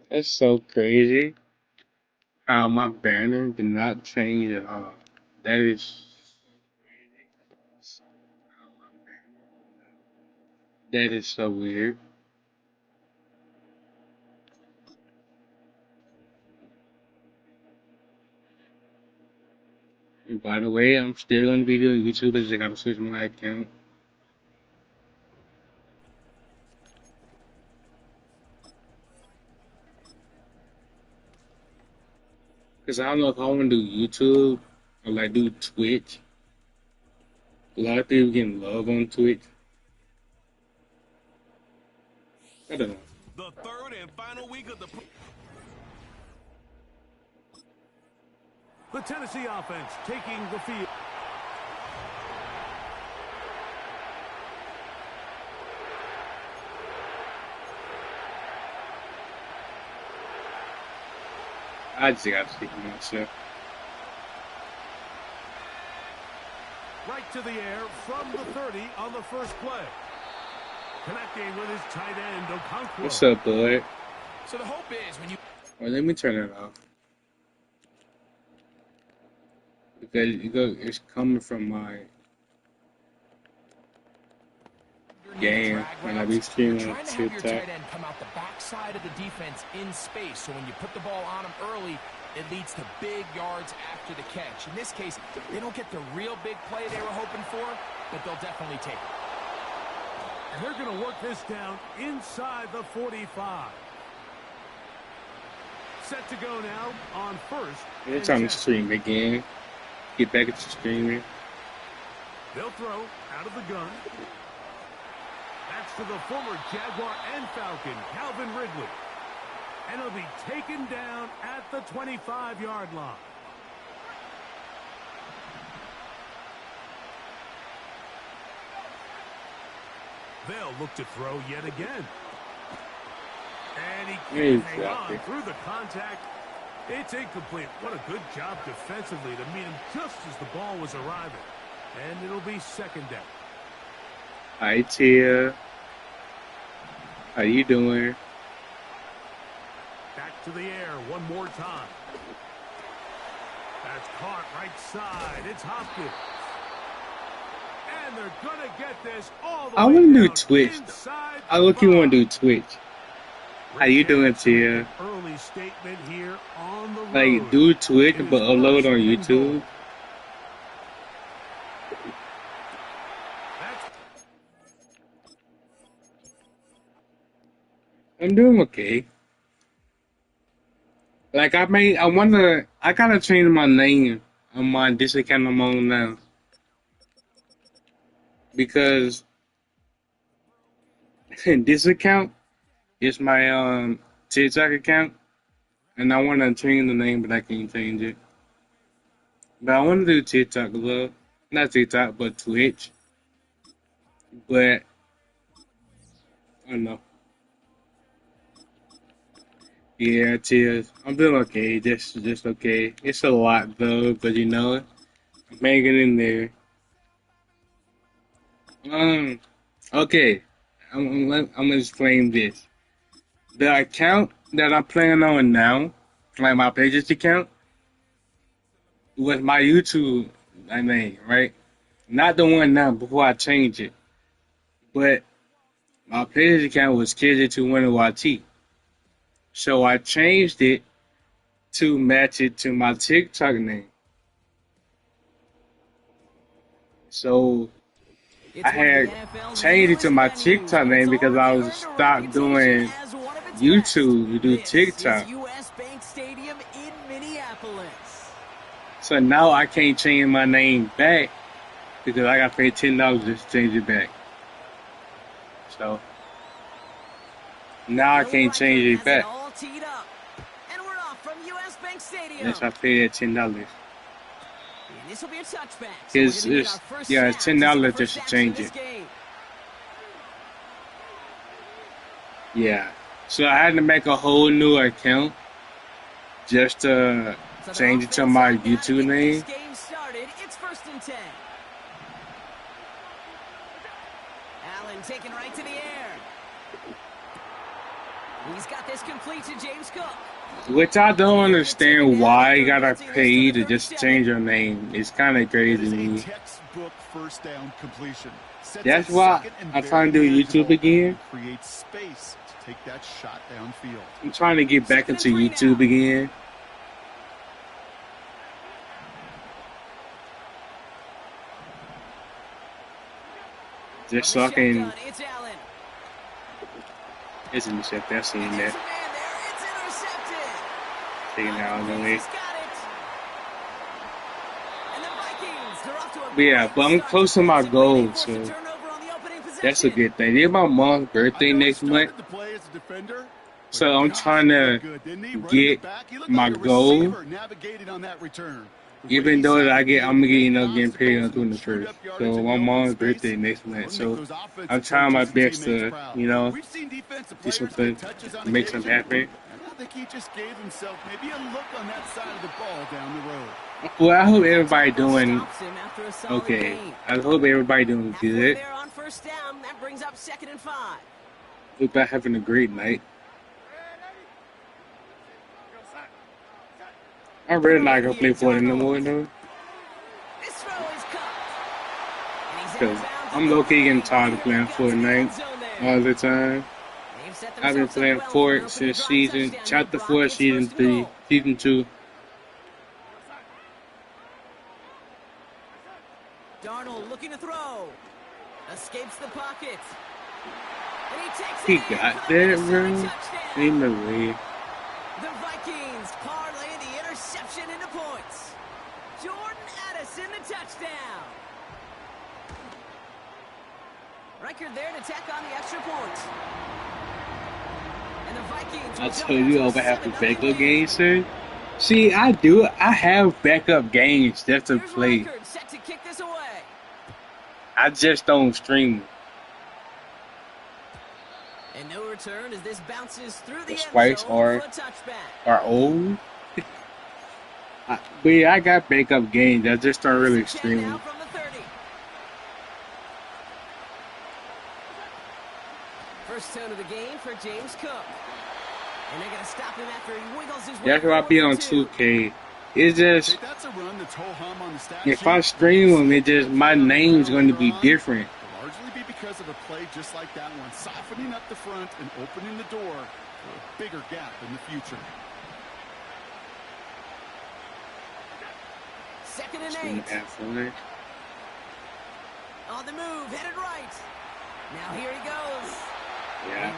That's so crazy how my banner did not change at all. That is that is so weird. And by the way, I'm still gonna be doing YouTube. I just gotta switch my account because I don't know if I want to do YouTube or like do Twitch. A lot of people getting love on Twitch. I don't know. The third and final week of the Tennessee offense taking the field. I just gotta speak for myself. Right to the air from the 30 on the first play. Connecting with his tight end, What's Okonkwo. up, bud? So the hope is when you Well, let me turn it off because it's coming from my underneath game drag when I be routes, you're streaming on trying to have your TikTok. tight end come out the backside of the defense in space. So when you put the ball on him early, it leads to big yards after the catch. In this case, they don't get the real big play they were hoping for, but they'll definitely take it. And they're going to work this down inside the 45. Set to go now on first It's and time to 10. stream again. Get back into streaming. They'll throw out of the gun. That's to the former Jaguar and Falcon, Calvin Ridley. And he'll be taken down at the 25-yard line. They'll look to throw yet again. And he can't hang Exactly. on through the contact. It's incomplete. What a good job defensively to meet him just as the ball was arriving. And it'll be second down. Hi, Tia. How you doing? Back to the air one more time. That's caught right side. It's Hopkins. And they're going to get this all the I way want to do down Twitch though. inside I the look you want 5. to do Twitch. How you doing, Tia? Early statement here on the Like road. do Twitch It is but upload first on and goal. YouTube. That's I'm doing okay. Like I gotta change my name on my this account I'm on now because this account is my TikTok account and I want to change the name but I can't change it. But I want to do TikTok as well, not TikTok but Twitch. But I don't know. Yeah, Tia, I'm doing okay. Just okay. It's a lot though, but you know, I'm hanging in there. Um, okay. I'm gonna explain this. The account that I'm playing on now, like my Pages account, was my YouTube name, right? Not the one now before I changed it. But my Pages account was KJ2YT. So I changed it to match it to my TikTok name. So I It's one of the had NFL's changed it to newest my venues, TikTok but it's name because I already was earned a stopped reputation doing as one of its best. YouTube to do This is TikTok. US Bank Stadium in Minneapolis. So now I can't change my name back because I got to pay $10 just to change it back. So now I Will can't change Reichard it has it back. all teed up. And we're off from US Bank Stadium. Unless I pay that $10. And this will be a touchback. So we're It's going to need our first yeah, snap it's to see the $10 first just to action of change this it. game. Yeah. So I had to make a whole new account just to So the change it to offense my on now to YouTube get name. this game started. It's first and 10. Allen taken right to the air. He's got this complete to James Cook. Which I don't understand why you gotta pay to just change your name. It's kind of crazy to me. Textbook first down completion. That's why I'm trying to do YouTube again. Create space to take that shot downfield. I'm trying to get back into YouTube again. Just so I can. It's intercepted. I've seen that. Taking it out of the way. But yeah, but I'm close to my goal, so that's a good thing. It's my mom's birthday next month, so I'm trying to get my goal. Even though that I'm getting paid on 21st. So my mom's birthday next month. So I'm trying my best to, do something, make something happen. I think he just gave himself maybe a look on that side of the ball down the road. Well, I hope everybody doing okay. I hope everybody doing good. Hope I'm having a great night. I'm really not gonna play for it no more, though. Cause I'm low-key getting tired of playing Fortnite all the time. I've been playing Fort since Chapter 4, Season 3, Season 2. Darnold looking to throw. Escapes the pocket. And he got that, bro. Ain't no way. The Vikings parlay the interception into points. Jordan Addison, the touchdown. Record there to tack on the extra point. And the Vikings. I told you over half the backup games, sir. See, I have backup games just to play. Set to kick this away. I just don't stream. And no return as this bounces through the spikes are old. But yeah, I got backup games. I just don't really stream them. First turn of the game for James Cook. And they're going to stop him after he wiggles his way. That's why I be on 2K. It's just, if I stream them, it just, my name's going to be different. Largely be because of a play just like that one, softening up the front and opening the door for a bigger gap in the future. 2nd and 8. On the move, headed right. Now here he goes. Yeah.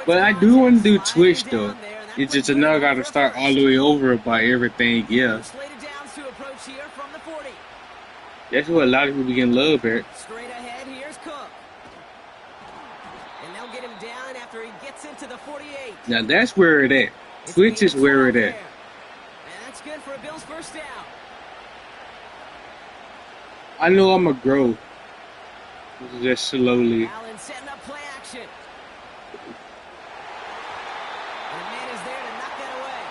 But I do want to do Twitch though. It's just now got to start all the way over about everything. Yeah. That's what a lot of people getting love at. Straight ahead, here's Cook. And they'll get him down after he gets into the 48. Now that's where it at. Twitch is where it at. And that's good for a Bills first down. I know I'm a grow. Just slowly. Allen setting up play action. And the man is there to knock that away.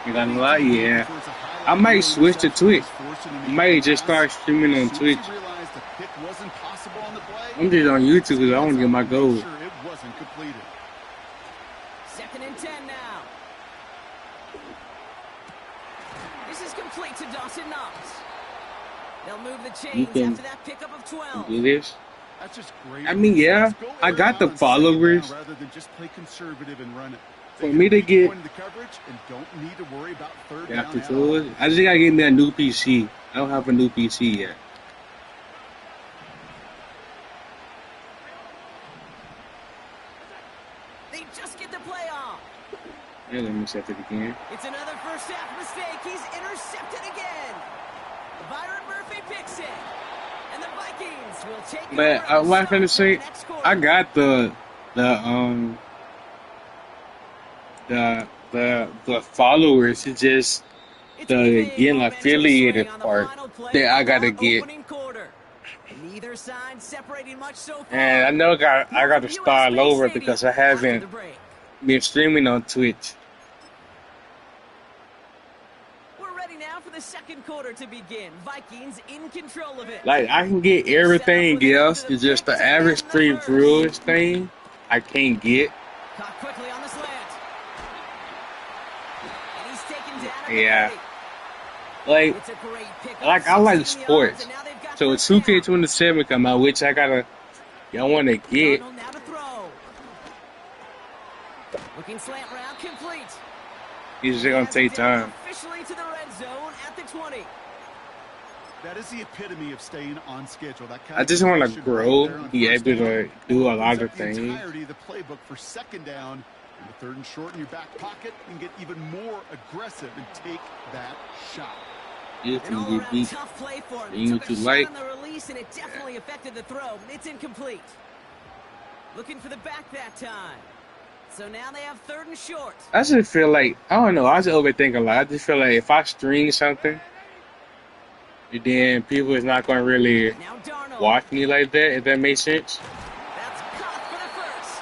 You gonna lie? Yeah. I might switch to Twitch. I might just start streaming on Twitch. I'm just on YouTube because I want to get my goal. 2nd and 10 now. This is complete to Dawson Knox. They'll move the chains after that pickup of 12. Do this. That's just great. I mean, yeah, I got the followers. Rather than just play conservative and run it. For me to get after tools, I just gotta get me a new PC. I don't have a new PC yet. They just get the play off. Yeah, let me set it again. It's another first half mistake. He's intercepted again. Byron Murphy picks it. And the Vikings will take it. But what I'm gonna say, I got the followers. It's just the getting affiliated part that I gotta get. And I know I got to start over because I haven't been streaming on Twitch. We're ready now for the 2nd quarter to begin. Vikings in control of it. Like I can get everything else. It's just the average 3 Brewers thing I can't get. Yeah. Like, It's a great pickup, I like 16 yards, sports. and now they've got So first down. 2K27 come out, which y'all want to get. Darnold now to throw. Looking slant route, complete. It's just He gonna has take it down time. officially to the red zone at the 20. That is the epitome of staying on schedule. That kind I of just want to progression grow, right there on be first able down to do a opens lot of up the things. entirety of the playbook for second down and the third and short in your back pocket and get even more aggressive and take that shot. You An can get all-around beat. tough play for him. You He know took what a you shot like. on the release, and it definitely affected the throw. It's incomplete. Looking for the back that time. So now they have third and short. I just feel like, I don't know, I just overthink a lot. I just feel like if I stream something, then people is not gonna really Now Darnold. watch me like that, if that makes sense. That's caught for the first.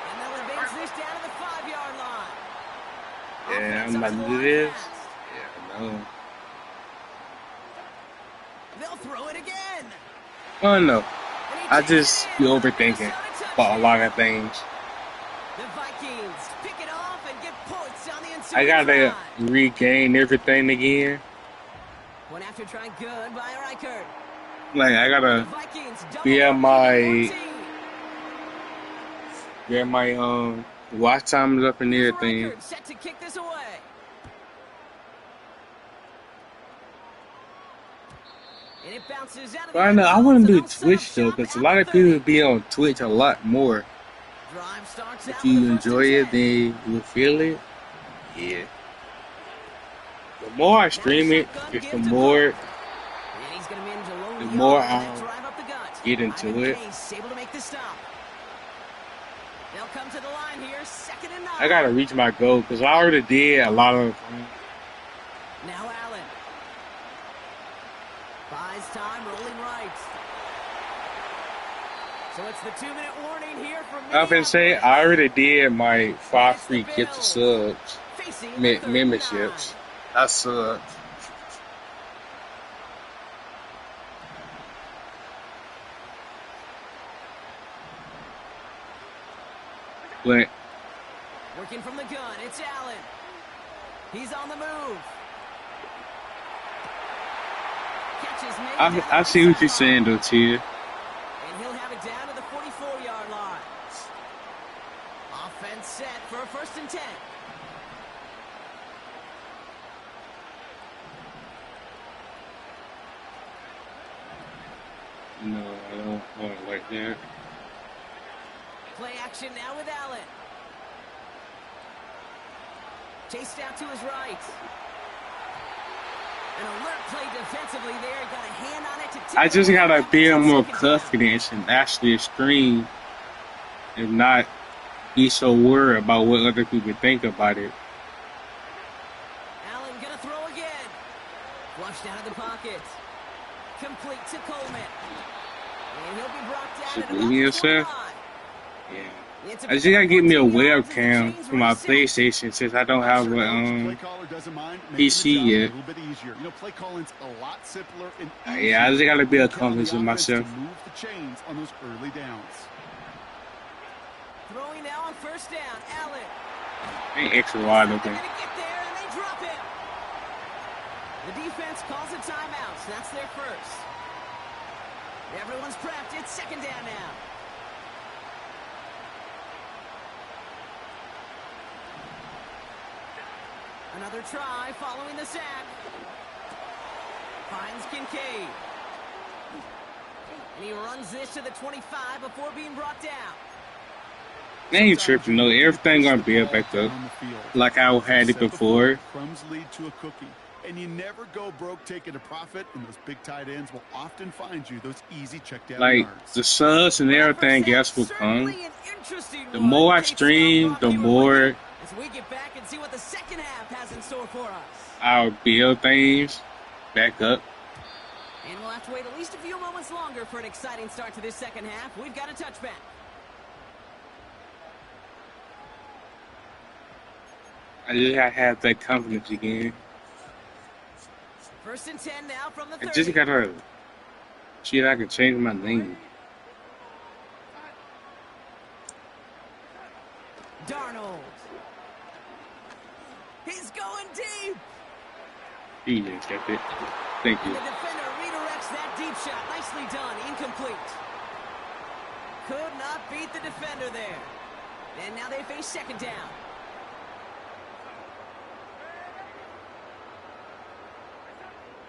And they'll advance this down to the 5-yard line. Yeah, Offense I'm up about to to the do line this. fast. Yeah, no. They'll throw it again. I don't know. And he I takes it just in be for the overthinking Minnesota about a lot touchdown. of things. The Vikings pick it off and get points on the I ensuing gotta drive. regain everything again. One after try good by Reichert. Like, I The gotta Vikings double be at up my, 14. watch times up and Here's everything. Reichert set to kick this away. And it bounces out of the But I end know, I zone, wanna so do they'll set up Twitch though, shop because a at lot the of people 30. be on Twitch a lot more. Drive starts If out with a you first and enjoy it, 10. then you will feel it. Yeah. The more I Now stream it, shotgun it's give to Cook. And he's going to manage a the lonely more yard on that I'll drive up the gut. get into Ivan it. Case able to make the stop. They'll come to the line here, 2nd and 9. I gotta reach my goal, because I already did a lot of. Now Allen. Buys time, rolling right. So it's the 2-minute warning here from I've been saying I already did my 5 It's the free gift Bills subs, facing the 3rd and 9. memberships. I subbed. But Working from the gun, it's Allen. He's on the move. Catches made down I the see what you're sideline. saying though, Tia. And he'll have it down to the 44-yard line. Offense set for a 1st and 10. No, I don't want it like that. Play action now with Allen. Chased out to his right. An alert play defensively there. Got a hand on it to tip I it just away. gotta That build makes it more 2nd down. confidence and actually stream and not be so worried about what other people think about it. Allen gonna throw again. Flushed out of the pocket. Complete to Coleman. And he'll be brought down Should at believe about in the yourself. 29. Yeah. It's a I just gotta get me a 14 yards as the webcam chains for my reset. PlayStation since I don't have Sure a coach, play caller doesn't mind making the PC job yet. a little bit easier. You know, play calling's a lot simpler and easier. Yeah, I just gotta build Tell the confidence in offense myself. to move the chains on those early downs. Throwing now on 1st down. Allen. Ain't extra wide They're open. going to get there, and they drop him. The defense calls a timeout, so that's their first. Everyone's prepped. It's 2nd down now. Another try following the sack. Finds Kincaid. And he runs this to the 25 before being brought down. They ain't tripping though. Everything gonna build back up like I had it before. Crumbs lead to a cookie. And you never go broke taking a profit, and those big tight ends will often find you those easy check down Like yards. the subs and everything else will come. Certainly an interesting The one. more I Kate stream, Scott the brought to you more as we get back and see what the 2nd half has in store for us. I'll build things back up. And we'll have to wait at least a few moments longer for an exciting start to this 2nd half. We've got a touchback. I just gotta have that confidence again. 1st and 10 now from the I 30. just gotta see if I can change my name. Darnold. He's going going deep. He just kept it. Thank And you. the defender redirects that deep shot. Nicely done. Incomplete. Could not beat the defender there. And now they face second down.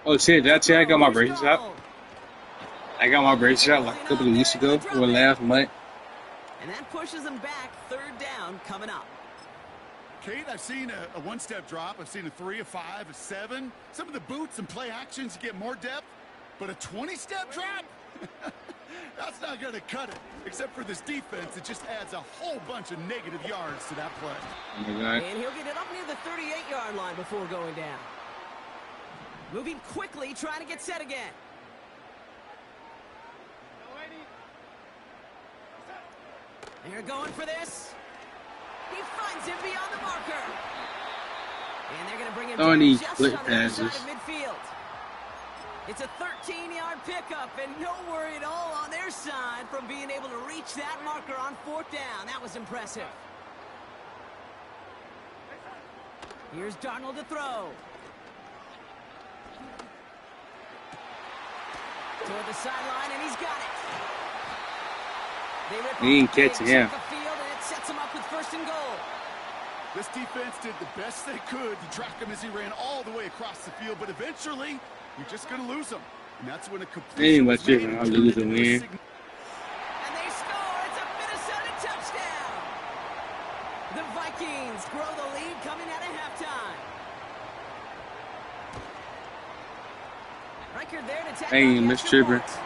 Oh shit, did I tell you I got my Here's braces out? Donald. I got my braces out like a couple of weeks ago or last month. And that pushes them back. Third down coming up. Kate, I've seen a one-step drop. I've seen a 3, a 5, a 7. Some of the boots and play actions, you get more depth. But a 20-step drop? That's not going to cut it. Except for this defense, it just adds a whole bunch of negative yards to that play. Oh my God. And he'll get it up near the 38-yard line before going down. Moving quickly, trying to get set again. They're going for this. He finds him beyond the marker. And they're going to bring him Throwing down these just split on the other passes. side of midfield. It's a 13-yard pickup, and no worry at all on their side from being able to reach that marker on fourth down. That was impressive. Here's Darnold to throw. Toward the sideline, and he's got it. They rip He ain't off the catching big, him. check the field, and it sets him up with first and goal. This defense did the best they could to track him as he ran all the way across the field, but eventually, you're just going to lose him. And that's when a completion Ain't much was made different. and I'll turned lose into and a win. And they score. It's a Minnesota touchdown. The Vikings grow the lead coming out of halftime. Riker there to tackle Hey, the Miss extra Tripper. point.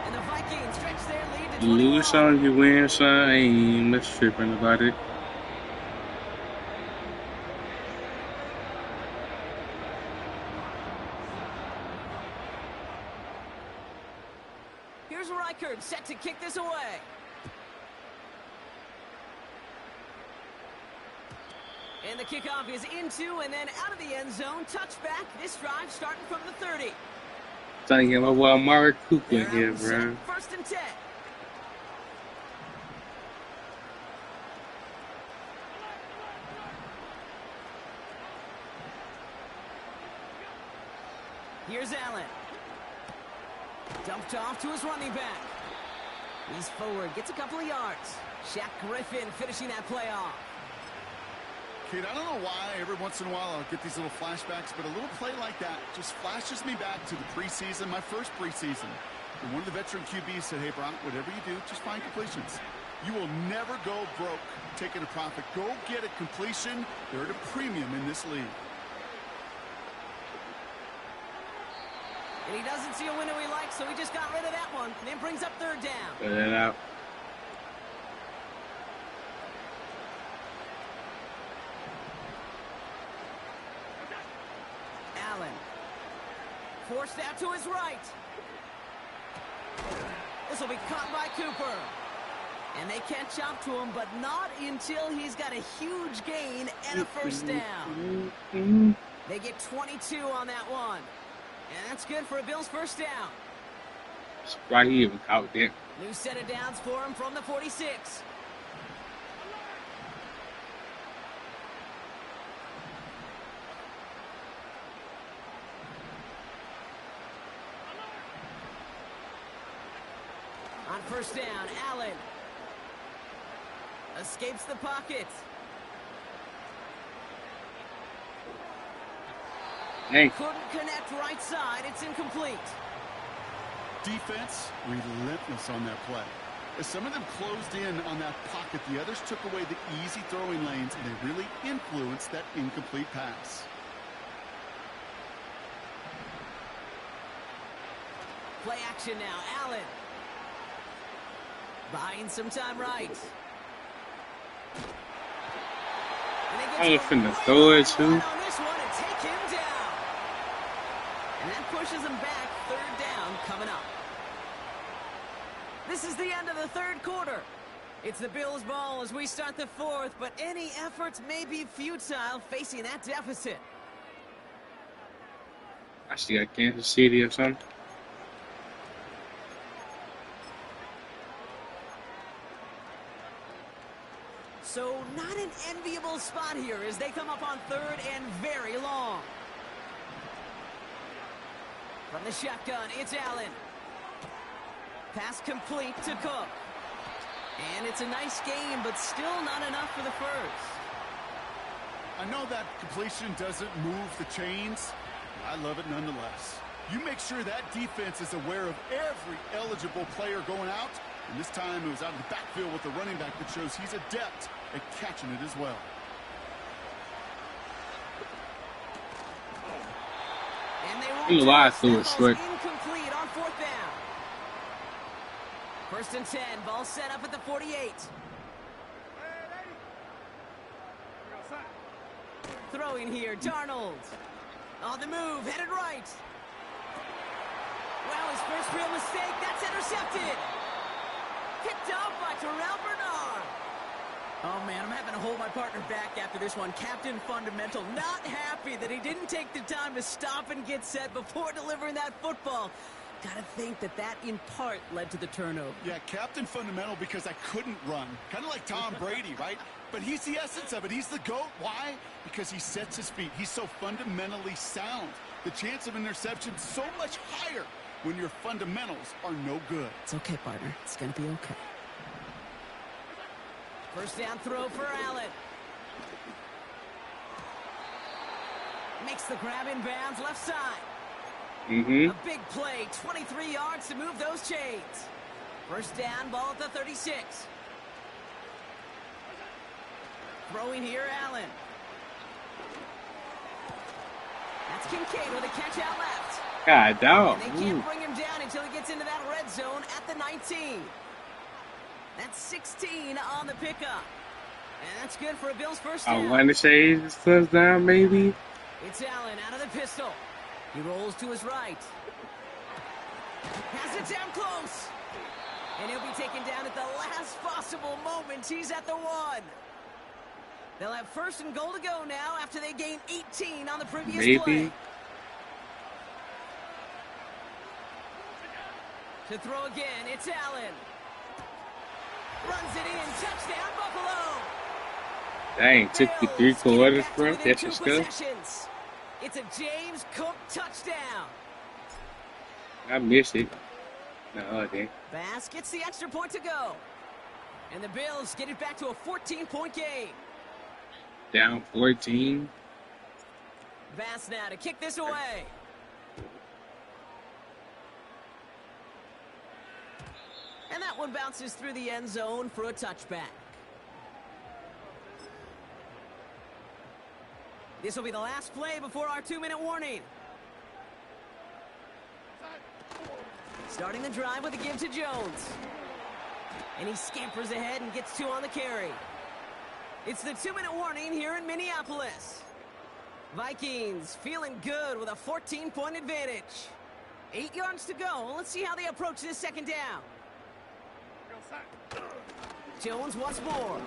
And the Vikings stretch their lead to You 21. lose some, you win some. I ain't much tripping about it. Here's Reichard set to kick this away. And the kickoff is into and then out of the end zone. Touchback. This drive starting from the 30. Trying to get my boy Mark Cooper They're in out here, and set. bro. First and 10. Here's Allen. Dumped off to his running back. He's forward, gets a couple of yards. Shaq Griffin finishing that play off. Kid, I don't know why every once in a while I'll get these little flashbacks, but a little play like that just flashes me back to the preseason, my first preseason. And one of the veteran QBs said, hey, Brock, whatever you do, just find completions. You will never go broke taking a profit. Go get a completion. They're at a premium in this league. And he doesn't see a window he likes, so he just got rid of that one. And then brings up third down. Cut that out. Allen. Forced out to his right. This will be caught by Cooper. And they catch up to him, but not until he's got a huge gain and a first down. They get 22 on that one. And that's good for a Bills first down. Right here, out there. New set of downs for him from the 46. On first down, Allen escapes the pocket. Hey, Couldn't connect right side. It's incomplete. Defense, relentless on that play. As some of them closed in on that pocket, the others took away the easy throwing lanes, and they really influenced that incomplete pass. Play action now, Allen. Buying some time right. I was finna throw it too. On this one and take him down. And that pushes him back. Third down coming up. This is the end of the third quarter. It's the Bills' ball as we start the fourth, but any efforts may be futile facing that deficit. I still got Kansas City or something. So not an enviable spot here as they come up on third and very long. From the shotgun, it's Allen. Pass complete to Cook. And it's a nice game, but still not enough for the first. I know that completion doesn't move the chains, but I love it nonetheless. You make sure that defense is aware of every eligible player going out, and this time it was out of the backfield with the running back that shows he's adept at catching it as well. And they won't He lied through it, Slick. incomplete on fourth down. First and 10, ball set up at the 48. Throwing here, Darnold. On the move, headed right. Wow, his first real mistake, that's intercepted. Picked up by Terrell Bernard. Oh, man, I'm having to hold my partner back after this one. Captain Fundamental, not happy that he didn't take the time to stop and get set before delivering that football. Gotta think that in part led to the turnover. Yeah, Captain Fundamental because I couldn't run. Kind of like Tom Brady, right? But he's the essence of it. He's the GOAT. Why? Because he sets his feet. He's so fundamentally sound. The chance of interception is so much higher when your fundamentals are no good. It's okay, partner. It's gonna be okay. First down throw for Allen. Makes the grab in bounds left side. A big play, 23 yards to move those chains. First down, ball at the 36. Throwing here, Allen. That's Kincaid with a catch out left. God, dog. And they can't bring him down until he gets into that red zone at the 19. That's 16 on the pickup. And that's good for a Bills first down. I want to say it's a touchdown, maybe. It's Allen out of the pistol. He rolls to his right. Has it down close. And he'll be taken down at the last possible moment. He's at the 1. They'll have first and goal to go now after they gain 18 on the previous play. To throw again, it's Allen. Runs it in, touchdown Buffalo. Dang, took you 3 quarters, bro. That's your stuff. It's a James Cook touchdown. I missed it. No, dang. Bass gets the extra point to go. And the Bills get it back to a 14-point game. Down 14. Bass now to kick this away. And that one bounces through the end zone for a touchback. This will be the last play before our 2-minute warning. Starting the drive with a give to Jones. And he scampers ahead and gets 2 on the carry. It's the 2-minute warning here in Minneapolis. Vikings feeling good with a 14-point advantage. 8 yards to go. Let's see how they approach this second down. Jones once more.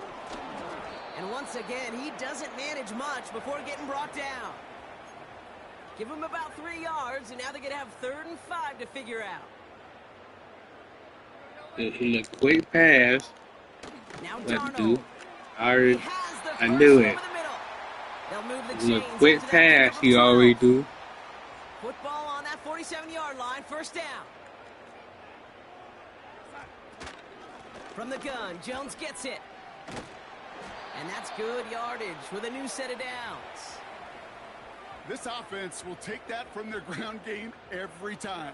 And once again, he doesn't manage much before getting brought down. Give him about 3 yards, and now they're going to have 3rd and 5 to figure out. A quick pass. Now Darnold. I knew it. A quick pass he already do. Football on that 47-yard line, first down. From the gun, Jones gets it. And that's good yardage with a new set of downs. This offense will take that from their ground game every time.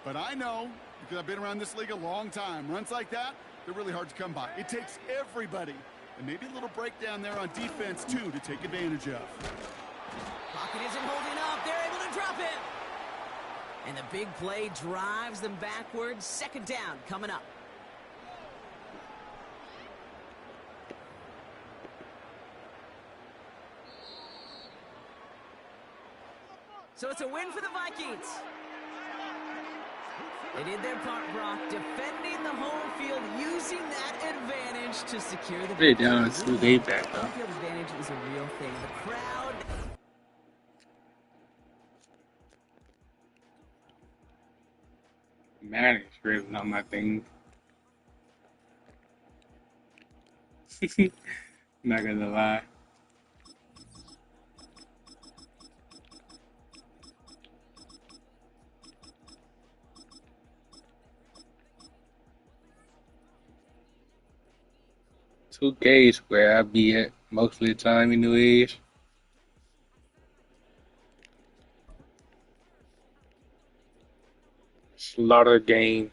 But I know, because I've been around this league a long time, runs like that, they're really hard to come by. It takes everybody. And maybe a little breakdown there on defense, too, to take advantage of. Pocket isn't holding up. They're able to drop him. And the big play drives them backwards. Second down coming up. So it's a win for the Vikings. They did their part, Brock, defending the home field, using that advantage to secure the They down 2-8 back home up. field advantage is a real thing. The crowd. Madden is really not my thing. Not gonna lie. Two Ks where I be at most of the time anyways. Slaughter game.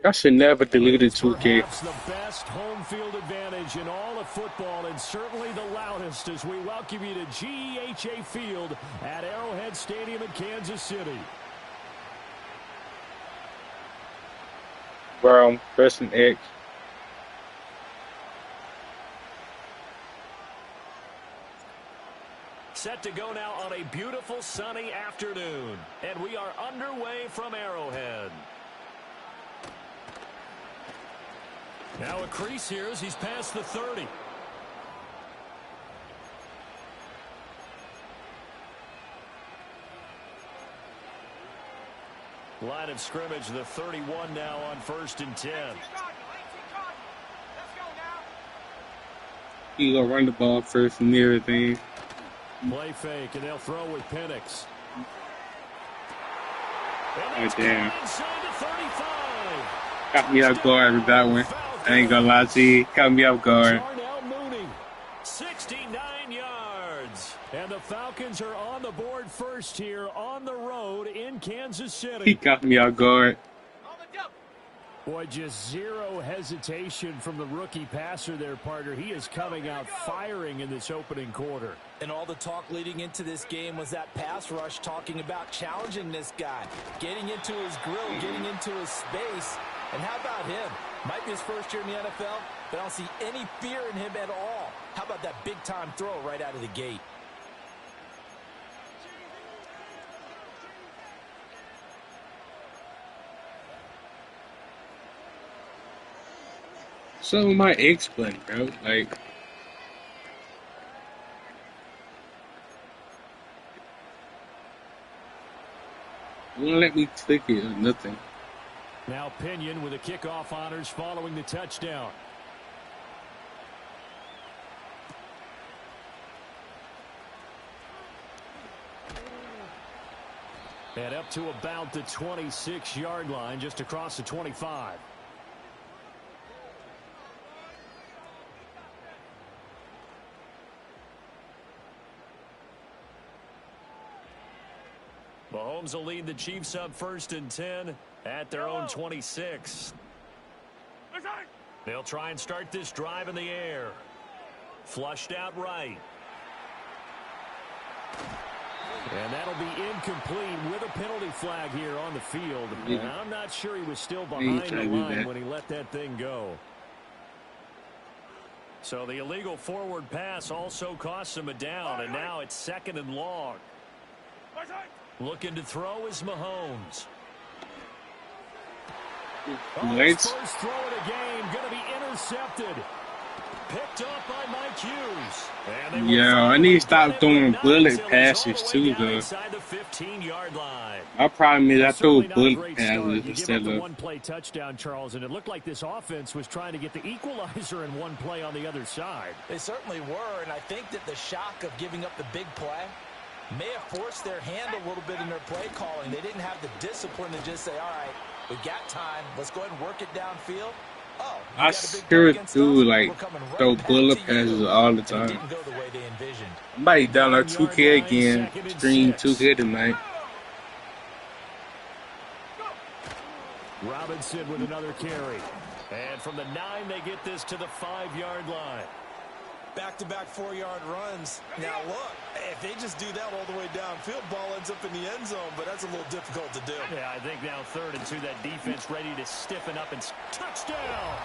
I should never deleted It's 2K. perhaps the best home field advantage in all of football, and certainly the loudest as we welcome you to GEHA Field at Arrowhead Stadium in Kansas City. Bro, I'm pressing X. Set to go now on a beautiful sunny afternoon, and we are underway from Arrowhead. Now a crease here as he's past the 30. Line of scrimmage, the 31 now on 1st and 10. You gonna run the ball first and everything. Play fake, and they'll throw with Penix. Oh, damn. Inside the 35. Caught me off guard with that one. I ain't gonna lie to you. Caught me off guard. Darnell Mooney, 69 yards. And the Falcons are on the board first here on the road in Kansas He City. caught me off guard. Boy, just zero hesitation from the rookie passer there, partner. He is coming out firing in this opening quarter. And all the talk leading into this game was that pass rush talking about challenging this guy, getting into his grill, getting into his space. And how about him? Might be his first year in the NFL, but I don't see any fear in him at all. How about that big-time throw right out of the gate? Something with my X button, bro. Like, it won't let me click it or nothing. Now Pinion with the kickoff honors following the touchdown. And up to about the 26-yard line, just across the 25. Mahomes will lead the Chiefs up 1st and 10 at their own 26. They'll try and start this drive in the air. Flushed out right. And that'll be incomplete with a penalty flag here on the field. And I'm not sure he was still behind the line when he let that thing go. So the illegal forward pass also costs him a down, and now it's 2nd and long. Looking to throw is Mahomes. Nice. First throw of the game going to be intercepted. Picked up by Mike Hughes. Yeah, I need to stop throwing bullet passes too, though. The 15-yard line. My problem is I throw Certainly not a bullet great passes start. You give up instead the of. one-play touchdown, Charles, and it looked like this offense was trying to get the equalizer in one play on the other side. They certainly were, and I think that the shock of giving up the big play may have forced their hand a little bit in their play calling. They didn't have the discipline to just say, all right, we got time. Let's go ahead and work it downfield. Oh, I sure do like throw bullet passes all the time. Didn't go the way they envisioned. I might download 2K again, stream 2K tonight. Robinson with another carry. And from the 9, they get this to the 5-yard line. Back-to-back 4-yard runs. Now, look, if they just do that all the way downfield, ball ends up in the end zone, but that's a little difficult to do. Yeah, I think now 3rd and 2, that defense ready to stiffen up and touchdown.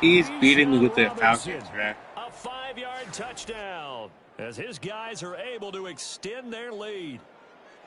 He's beating me with the Falcons, man. A 5-yard touchdown as his guys are able to extend their lead.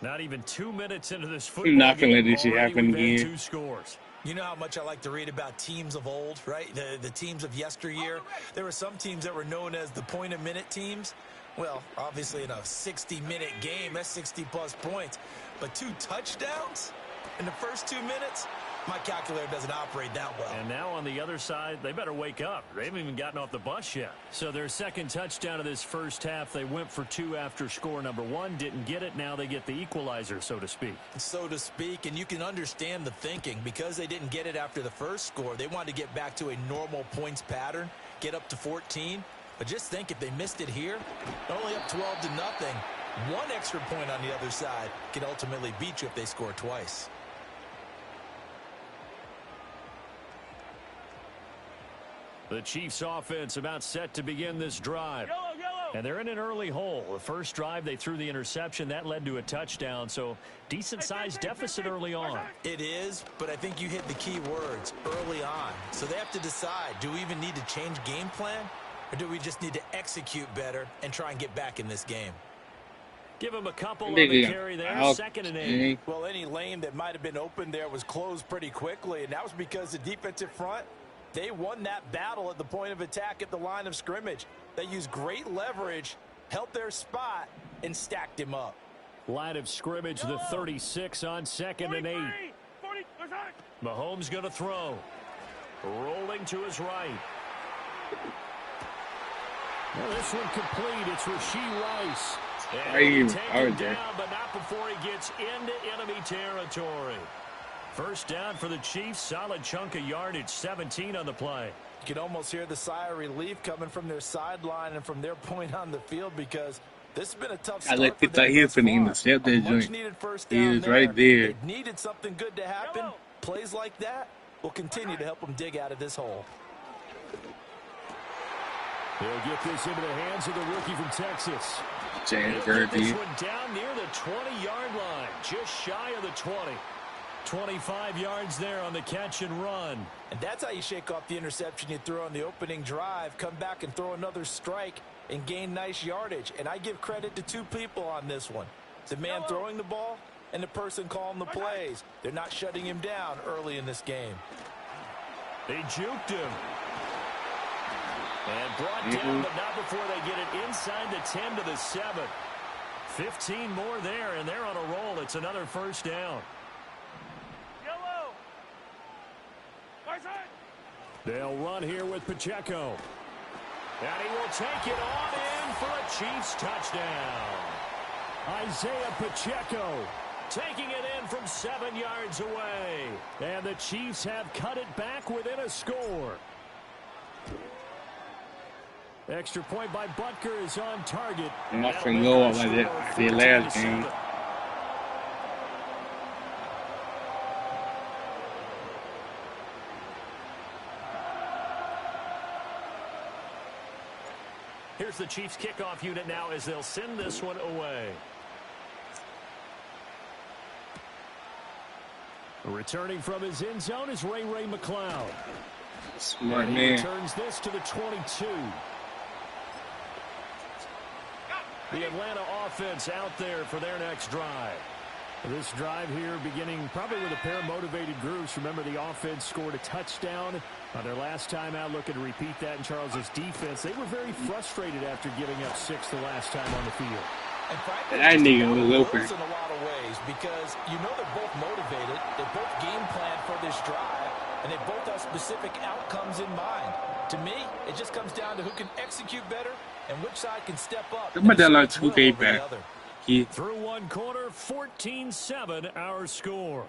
Not even 2 minutes into this football I'm not gonna let game, this shit already happen we've had again. 2 scores. You know how much I like to read about teams of old, right? The teams of yesteryear. There were some teams that were known as the point-a-minute teams. Well, obviously in a 60-minute game, that's 60-plus points. But 2 touchdowns in the first 2 minutes? My calculator doesn't operate that well. And now on the other side, they better wake up. They haven't even gotten off the bus yet. So their second touchdown of this first half, they went for 2 after score number 1. Didn't get it. Now they get the equalizer, so to speak. So to speak, and you can understand the thinking. Because they didn't get it after the first score, they wanted to get back to a normal points pattern, get up to 14. But just think, if they missed it here, only up 12-0, 1 extra point on the other side can ultimately beat you if they score twice. The Chiefs offense about set to begin this drive. And they're in an early hole. The first drive, they threw the interception. That led to a touchdown, so decent-sized deficit early on. It is, but I think you hit the key words, early on. So they have to decide, do we even need to change game plan, or do we just need to execute better and try and get back in this game? Give him a couple on the carry there, 2nd and 8. Well, any lane that might have been open there was closed pretty quickly, and that was because the defensive front, they won that battle at the point of attack at the line of scrimmage. They used great leverage, held their spot, and stacked him up. Line of scrimmage, the 36 on 2nd and 8. Mahomes going to throw. Rolling to his right. Well, this one complete. It's Rashee Rice. And taken down, but not before he gets into enemy territory. First down for the Chiefs. Solid chunk of yardage, 17 on the play. You can almost hear the sigh of relief coming from their sideline and from their point on the field, because this has been a tough start for them thus far. A much-needed first down there. Right there. They needed something good to happen. Plays like that will continue to help them dig out of this hole. They'll get this into the hands of the rookie from Texas. James This one down near the 20-yard line, just shy of the 20. 25 yards there on the catch and run. And that's how you shake off the interception you threw on the opening drive. Come back and throw another strike and gain nice yardage. And I give credit to 2 people on this one. The man throwing the ball and the person calling the plays. They're not shutting him down early in this game. They juked him. And brought down, but not before they get it inside the 10 to the 7. 15 more there, and they're on a roll. It's another first down. They'll run here with Pacheco. And he will take it on in for a Chiefs touchdown. Isaiah Pacheco taking it in from 7 yards away. And the Chiefs have cut it back within a score. Extra point by Butker is on target. Nothing lower like the last game. Here's the Chiefs kickoff unit now as they'll send this one away. Returning from his end zone is Ray McCloud. Smart and he man. returns this to the 22. The Atlanta offense out there for their next drive. This drive here beginning probably with a pair of motivated groups. Remember, the offense scored a touchdown on their last time out. Looking to repeat that in Charles's defense. They were very frustrated after giving up 6 the last time on the field. And frankly, that nigga was open in a lot of ways, because you know they're both motivated. They both game plan for this drive, and they both have specific outcomes in mind. To me, it just comes down to who can execute better and which side can step up. Through one quarter, 14-7 our score.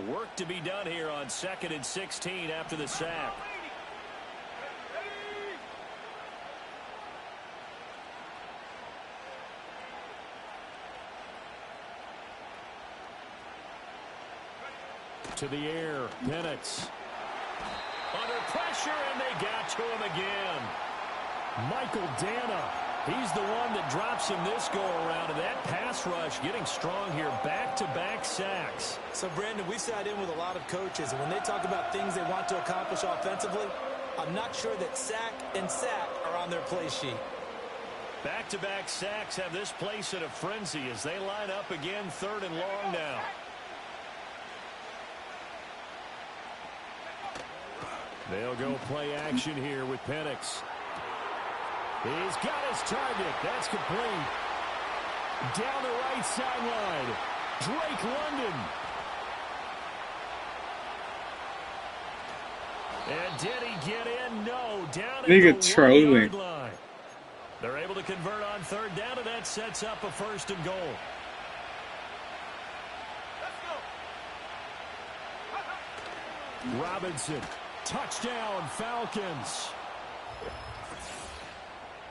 Work to be done here on 2nd and 16 after the sack. To the air, Penix. Under pressure, and they got to him again. Michael Dana. He's the one that drops him this go-around, and that pass rush getting strong here. Back-to-back sacks. So, Brandon, we sat in with a lot of coaches, and when they talk about things they want to accomplish offensively, I'm not sure that sack and sack are on their play sheet. Back-to-back sacks have this place in a frenzy as they line up again, 3rd and long now. They'll go play action here with Penix. He's got his target. That's complete. Down the right sideline, Drake London. And did he get in? No. Down at the 1-yard line. They're able to convert on 3rd down, and that sets up a 1st and goal. Robinson, touchdown, Falcons.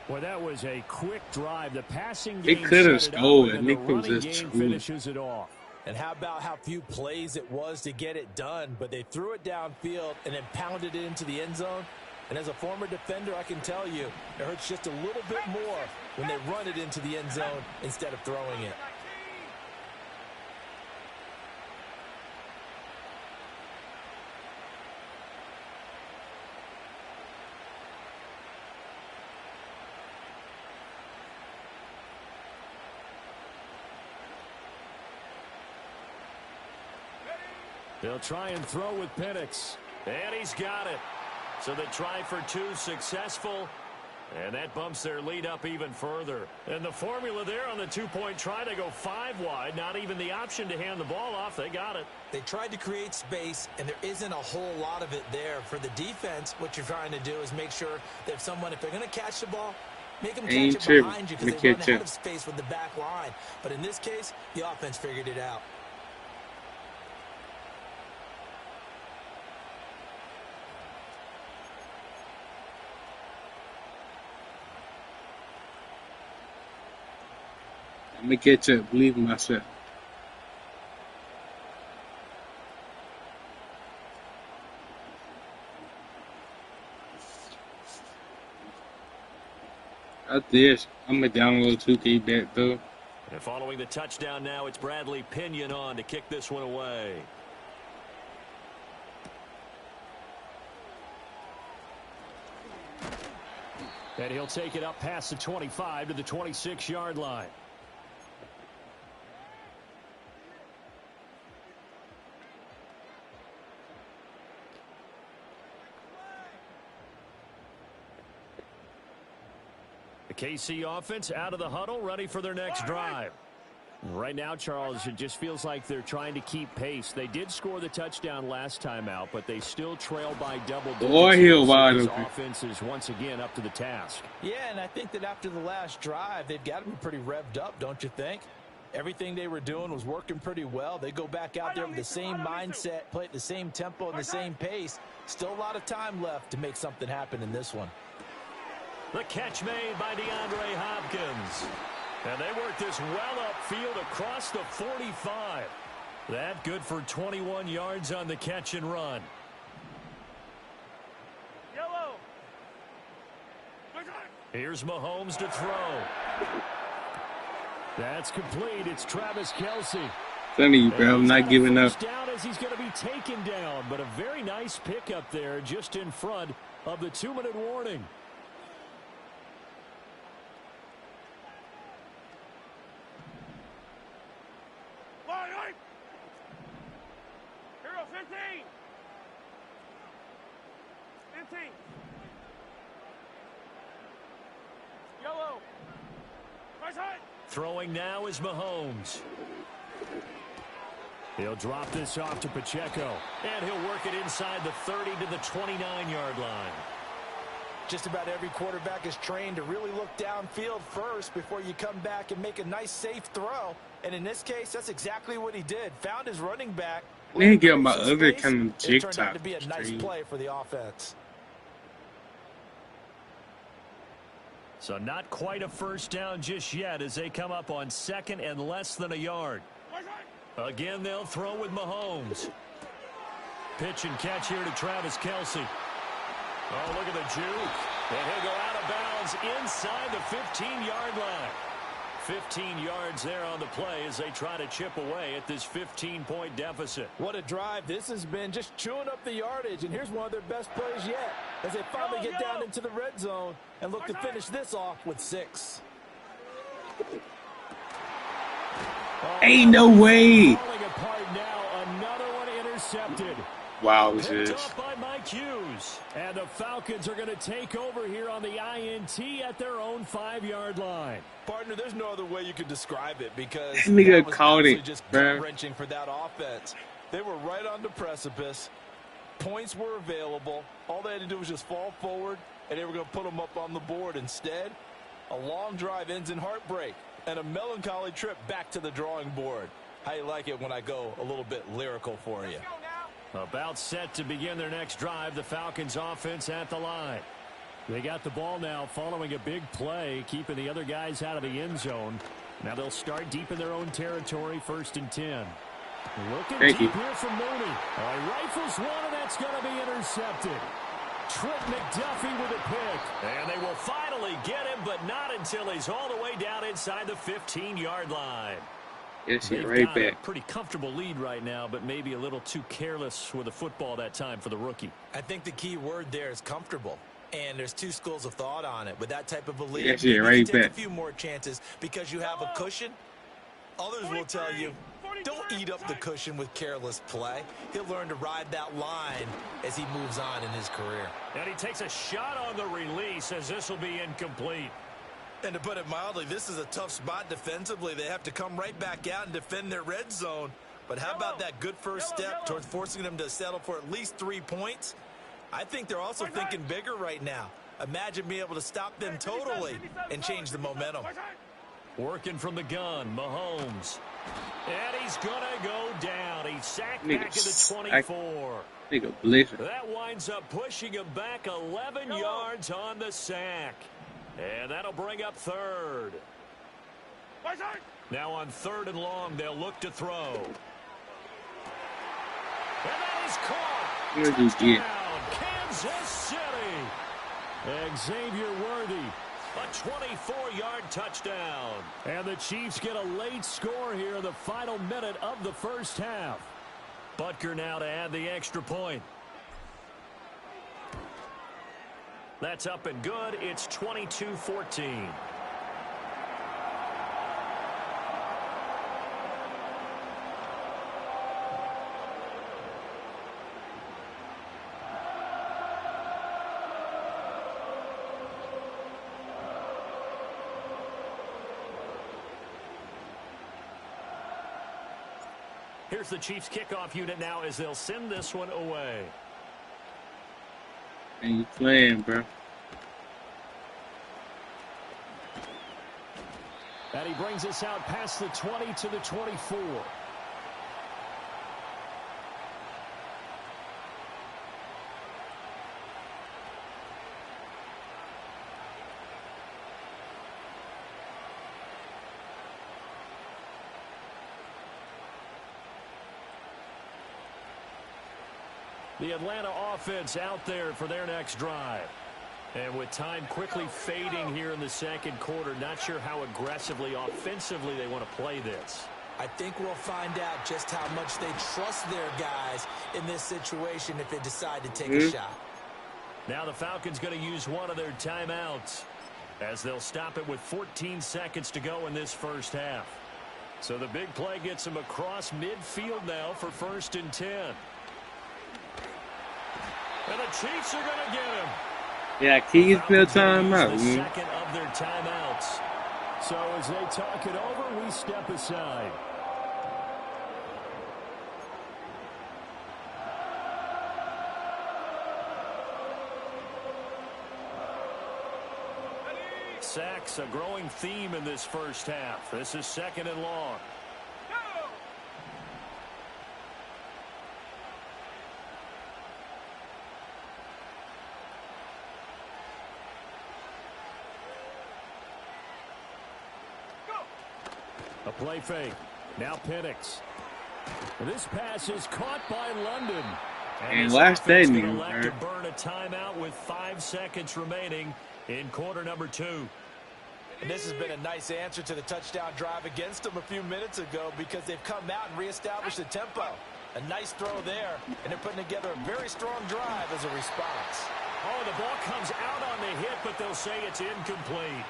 Well, that was a quick drive. The passing game could have set it up, scored. and the Nick was running just game true. finishes it off. And how about how few plays it was to get it done, but they threw it downfield and then pounded it into the end zone. And as a former defender, I can tell you, it hurts just a little bit more when they run it into the end zone instead of throwing it. They'll try and throw with Penix. And he's got it. So they try for 2, successful. And that bumps their lead up even further. And the formula there on the 2-point try to go 5 wide. Not even the option to hand the ball off. They got it. They tried to create space, and there isn't a whole lot of it there. For the defense, what you're trying to do is make sure that if they're going to catch the ball, make them catch it behind you because they run out of space with the back line. But in this case, the offense figured it out. I'm gonna catch up. Believe in myself. After this, I'm gonna download 2K back though. And following the touchdown now, it's Bradley Pinion on to kick this one away. And he'll take it up past the 25 to the 26-yard line. The KC offense out of the huddle, ready for their next drive. Right now, Charles, it just feels like they're trying to keep pace. They did score the touchdown last time out, but they still trail by double digits. This offense is once again up to the task. Yeah, and I think that after the last drive, they've got to be pretty revved up, don't you think? Everything they were doing was working pretty well. They go back out there with the same mindset, play at the same tempo and the same pace. Still a lot of time left to make something happen in this one. The catch made by DeAndre Hopkins. And they work this well upfield across the 45. That good for 21 yards on the catch and run. Yellow. Here's Mahomes to throw. That's complete. It's Travis Kelce. Telling you, bro, I'm not giving up. Down as he's going to be taken down, but a very nice pickup there just in front of the 2-minute warning. Hero 15. 15. Yellow. Right side. Throwing now is Mahomes. He'll drop this off to Pacheco. And he'll work it inside the 30 to the 29-yard line. Just about every quarterback is trained to really look downfield first before you come back and make a nice, safe throw. And in this case, that's exactly what he did. Found his running back. I need to get my other kind of it turned out TikTok to be a nice stream. play for the offense. So not quite a first down just yet as they come up on 2nd and less than a yard. Again, they'll throw with Mahomes. Pitch and catch here to Travis Kelce. Oh, look at the juke. And he'll go out of bounds inside the 15-yard line. 15 yards there on the play as they try to chip away at this 15-point deficit. What a drive. This has been just chewing up the yardage, and here's one of their best plays yet as they finally get down into the red zone and look to finish this off with 6. Ain't no way. Falling apart now. Another one intercepted. Wow, Picked this. off by Mike Hughes. And the Falcons are going to take over here on the INT at their own 5-yard line. Partner, there's no other way you could describe it because That nigga that was called absolutely it, just bruh. gut-wrenching for that offense. They were right on the precipice. Points were available. All they had to do was just fall forward, and they were going to put them up on the board. Instead, a long drive ends in heartbreak and a melancholy trip back to the drawing board. How you like it when I go a little bit lyrical for you? About set to begin their next drive, the Falcons offense at the line. They got the ball now following a big play, keeping the other guys out of the end zone. Now they'll start deep in their own territory, 1st and 10. Looking Thank deep you. here from Mooney. Rifles one, and that's going to be intercepted. Trent McDuffie with a pick. And they will finally get him, but not until he's all the way down inside the 15-yard line. Yes, They've right got a back. pretty comfortable lead right now, but maybe a little too careless with the football that time for the rookie. I think the key word there is comfortable. And there's two schools of thought on it. With that type of a lead, Yes, you right can take back. a few more chances because you have a cushion. Others will tell you, don't eat up the cushion with careless play. He'll learn to ride that line as he moves on in his career. And he takes a shot on the release as this will be incomplete. And to put it mildly, this is a tough spot defensively. They have to come right back out and defend their red zone. But how about that good first step towards forcing them to settle for at least 3 points? I think they're also thinking bigger right now. Imagine being able to stop them totally and change the momentum. Working from the gun, Mahomes. And he's going to go down. He's sacked back at the 24. Nigga blitzing. That winds up pushing him back 11 yards on the sack. And that'll bring up 3rd. Now on 3rd and long, they'll look to throw. And that is caught. Where did you get? Kansas City. Xavier Worthy, a 24-yard touchdown. And the Chiefs get a late score here in the final minute of the first half. Butker now to add the extra point. That's up and good. It's 22-14. Here's the Chiefs kickoff unit now as they'll send this one away. And you playing, bro. And he brings us out past the 20 to the 24. The Atlanta offense out there for their next drive. And with time quickly fading here in the second quarter, not sure how aggressively, offensively they want to play this. I think we'll find out just how much they trust their guys in this situation if they decide to take a shot. Now the Falcons going to use one of their timeouts as they'll stop it with 14 seconds to go in this first half. So the big play gets them across midfield now for 1st and 10. And the Chiefs are going to get him. Yeah, keys no time out. The second of their timeouts. So as they talk it over, we step aside. Sacks, a growing theme in this first half. This is 2nd and long. A play fake. Now Penix. This pass is caught by London. And last day, to nigga. burn a timeout with 5 seconds remaining in quarter number 2. And this has been a nice answer to the touchdown drive against them a few minutes ago because they've come out and reestablished the tempo. A nice throw there, and they're putting together a very strong drive as a response. Oh, the ball comes out on the hit, but they'll say it's incomplete.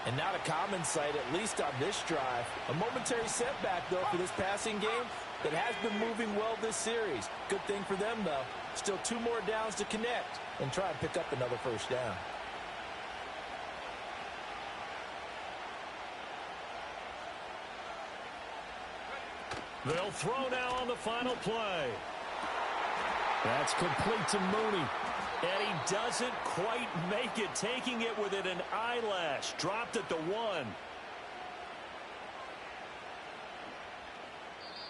And not a common sight, at least on this drive. A momentary setback, though, for this passing game that has been moving well this series. Good thing for them, though. Still 2 more downs to connect and try and pick up another first down. They'll throw now on the final play. That's complete to Mooney. And he doesn't quite make it, taking it within an eyelash. Dropped at the 1.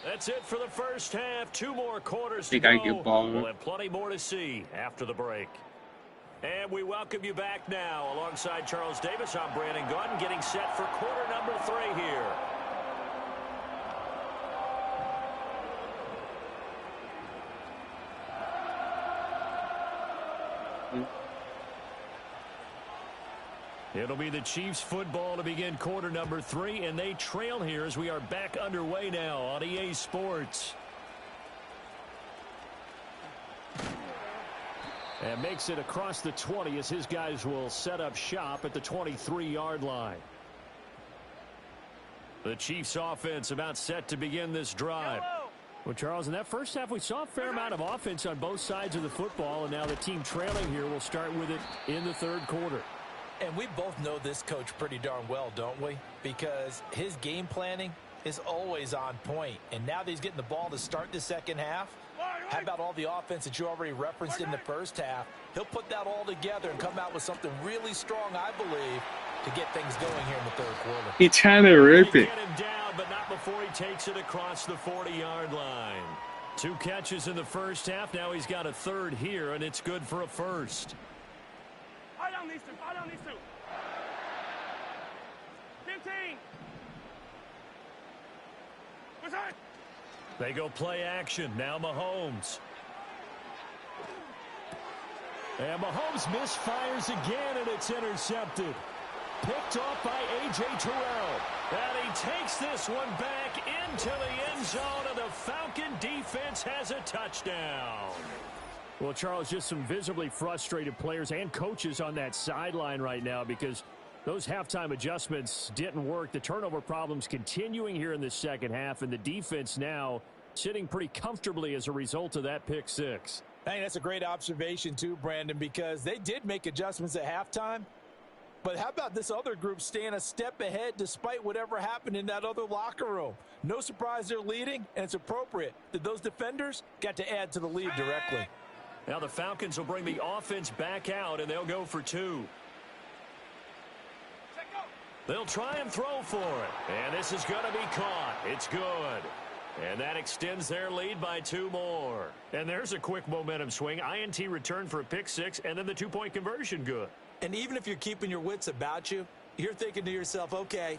That's it for the first half. 2 more quarters to go. We'll have plenty more to see after the break. And we welcome you back now. Alongside Charles Davis, I'm Brandon Gunn, getting set for quarter number 3 here. It'll be the Chiefs football to begin quarter number 3, and they trail here as we are back underway now on EA Sports. And makes it across the 20 as his guys will set up shop at the 23-yard line. The Chiefs offense about set to begin this drive. Well, Charles, in that first half, we saw a fair amount of offense on both sides of the football, and now the team trailing here will start with it in the third quarter. And we both know this coach pretty darn well, don't we? Because his game planning is always on point. And now that he's getting the ball to start the second half, how about all the offense that you already referenced in the first half? He'll put that all together and come out with something really strong, I believe, to get things going here in the third quarter. He's trying to rip it. Get him down, but not before he takes it across the 40-yard line. 2 catches in the first half. Now he's got a third here, and it's good for a first. I don't need to. 15. Return. They go play action. Now Mahomes. And Mahomes misfires again, and it's intercepted. Picked off by A.J. Terrell. And he takes this one back into the end zone, and the Falcon defense has a touchdown. Well, Charles, just some visibly frustrated players and coaches on that sideline right now because those halftime adjustments didn't work. The turnover problems continuing here in the second half, and the defense now sitting pretty comfortably as a result of that pick 6. I think that's a great observation too, Brandon, because they did make adjustments at halftime. But how about this other group staying a step ahead despite whatever happened in that other locker room? No surprise they're leading, and it's appropriate that those defenders got to add to the lead directly. Now the Falcons will bring the offense back out, and they'll go for 2. They'll try and throw for it. And this is going to be caught. It's good. And that extends their lead by 2 more. And there's a quick momentum swing. INT return for a pick 6, and then the 2-point conversion good. And even if you're keeping your wits about you, you're thinking to yourself, okay,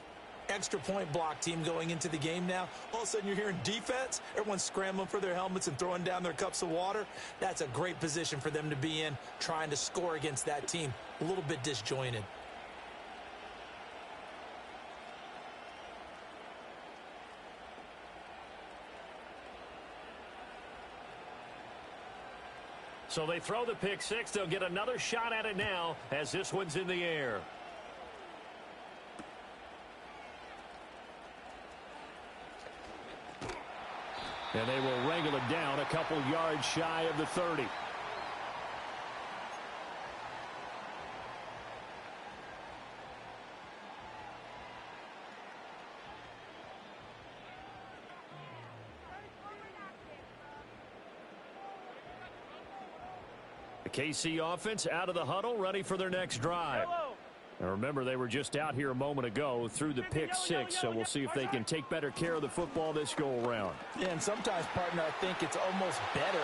extra point block team going into the game now. All of a sudden you're hearing defense. Everyone's scrambling for their helmets and throwing down their cups of water. That's a great position for them to be in, trying to score against that team. A little bit disjointed. So they throw the pick 6. They'll get another shot at it now as this one's in the air. And they will wrangle it down a couple yards shy of the 30. The KC offense out of the huddle, ready for their next drive. Now remember, they were just out here a moment ago through the pick 6, so we'll see if they can take better care of the football this go-around. Yeah, and sometimes, partner, I think it's almost better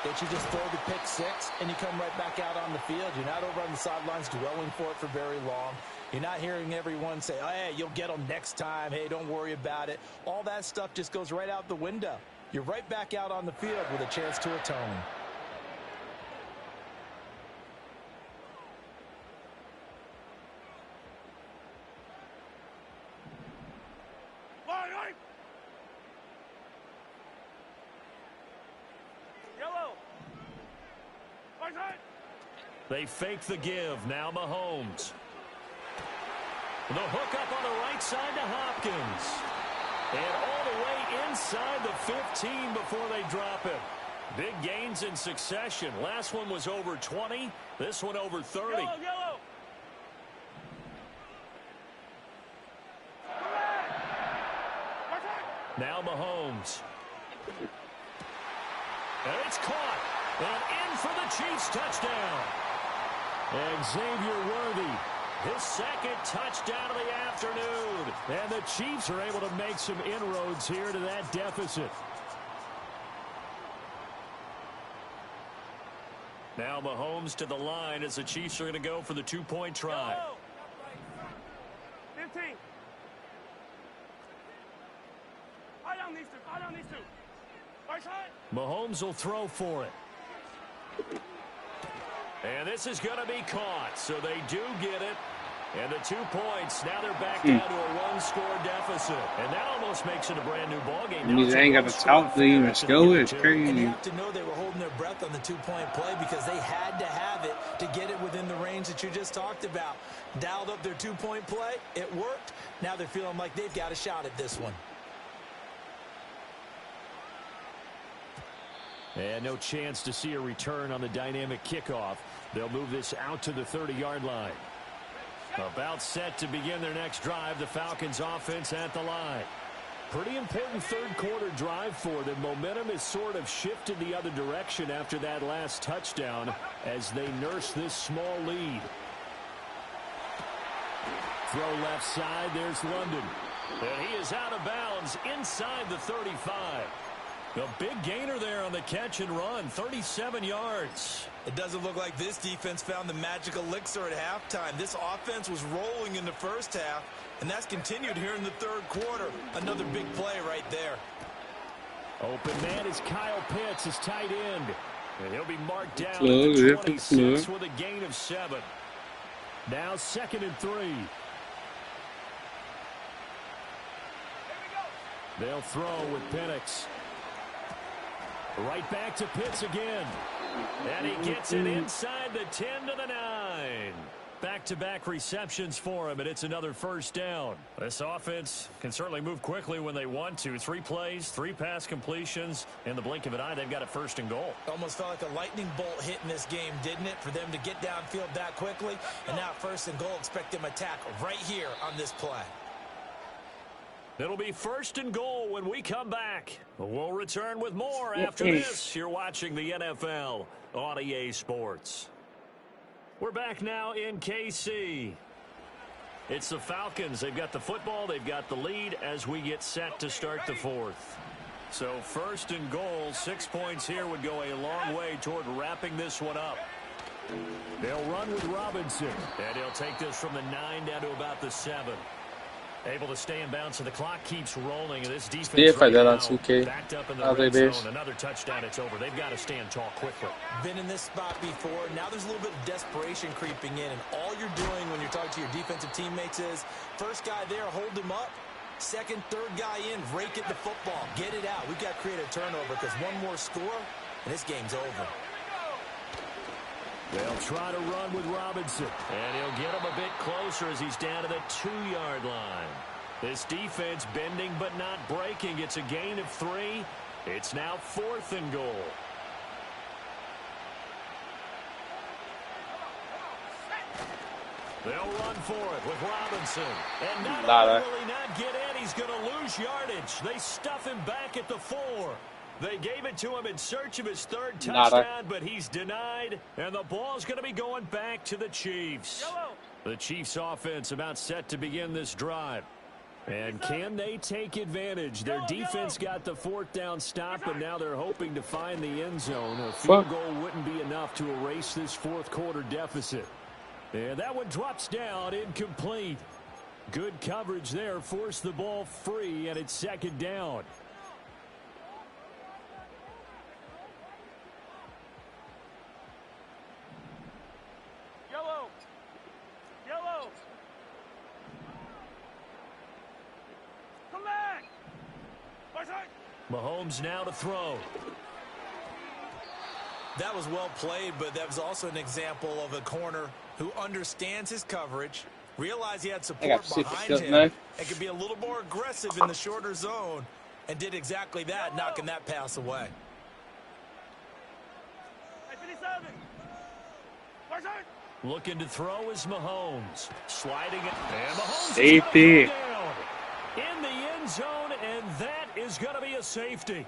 that you just throw the pick 6 and you come right back out on the field. You're not over on the sidelines dwelling for it for very long. You're not hearing everyone say, oh, hey, you'll get them next time. Hey, don't worry about it. All that stuff just goes right out the window. You're right back out on the field with a chance to atone. They fake the give. Now Mahomes. The hook up on the right side to Hopkins. And all the way inside the 15 before they drop it. Big gains in succession. Last one was over 20. This one over 30. Yellow, yellow. Now Mahomes. And it's caught. And in for the Chiefs touchdown. And Xavier Worthy, his second touchdown of the afternoon. And the Chiefs are able to make some inroads here to that deficit. Now Mahomes to the line as the Chiefs are going to go for the two-point try. 15. Eye down these two. Eye down these two. Right side. Mahomes will throw for it. And this is going to be caught, so they do get it. And the 2 points, now they're back down to a one-score deficit. And that almost makes it a brand-new ballgame. Means they ain't got to talk to even score. It's crazy. And you have to know they were holding their breath on the two-point play because they had to have it to get it within the range that you just talked about. Dialed up their two-point play. It worked. Now they're feeling like they've got a shot at this one. And no chance to see a return on the dynamic kickoff. They'll move this out to the 30-yard line. About set to begin their next drive. The Falcons offense at the line. Pretty important third-quarter drive for them. Momentum has sort of shifted the other direction after that last touchdown as they nurse this small lead. Throw left side. There's London. And he is out of bounds inside the 35. A big gainer there on the catch and run, 37 yards. It doesn't look like this defense found the magic elixir at halftime. This offense was rolling in the first half, and that's continued here in the third quarter. Another big play right there. Open man is Kyle Pitts, his tight end. And he'll be marked down at Slow, the yeah, 26 slow. with a gain of 7. Now 2nd and 3. They'll throw with Penix. Right back to Pitts again. And he gets it inside the 10 to the 9. Back-to-back receptions for him, and it's another first down. This offense can certainly move quickly when they want to. 3 plays, 3 pass completions. In the blink of an eye, they've got a 1st and goal. Almost felt like a lightning bolt hit in this game, didn't it? For them to get downfield that quickly. And now 1st and goal, expect them to attack right here on this play. It'll be 1st and goal when we come back. We'll return with more after this. You're watching the NFL on EA Sports. We're back now in KC. It's the Falcons. They've got the football. They've got the lead as we get set to start the 4th. So 1st and goal, 6 points here would go a long way toward wrapping this one up. They'll run with Robinson. And he'll take this from the 9 down to about the 7. Able to stay in bounds, so the clock keeps rolling. And this defense right now, backed up in the red zone. Another touchdown, it's over. They've got to stand tall quickly. Been in this spot before. Now there's a little bit of desperation creeping in. And all you're doing when you're talking to your defensive teammates is, first guy there, hold him up. Second, third guy in, rake it the football. Get it out. We've got to create a turnover because one more score, and this game's over. They'll try to run with Robinson. And he'll get him a bit closer as he's down to the 2-yard line. This defense bending but not breaking. It's a gain of 3. It's now 4th and goal. They'll run for it with Robinson. And not only will he not get in, he's going to lose yardage. They stuff him back at the 4. They gave it to him in search of his 3rd touchdown, but he's denied. And the ball's going to be going back to the Chiefs. The Chiefs offense about set to begin this drive. And can they take advantage? Their defense got the 4th down stop, and now they're hoping to find the end zone. A field goal wouldn't be enough to erase this 4th quarter deficit. And that one drops down, incomplete. Good coverage there, forced the ball free, and it's 2nd down. Mahomes now to throw. That was well played, but that was also an example of a corner who understands his coverage, Realized he had I got support sick of behind stuff him now. and could be a little more aggressive in the shorter zone, and did exactly that, knocking that pass away. Looking to throw is Mahomes. Sliding it. And Mahomes Safety. is going to go down in the end zone, and that is going to be a safety.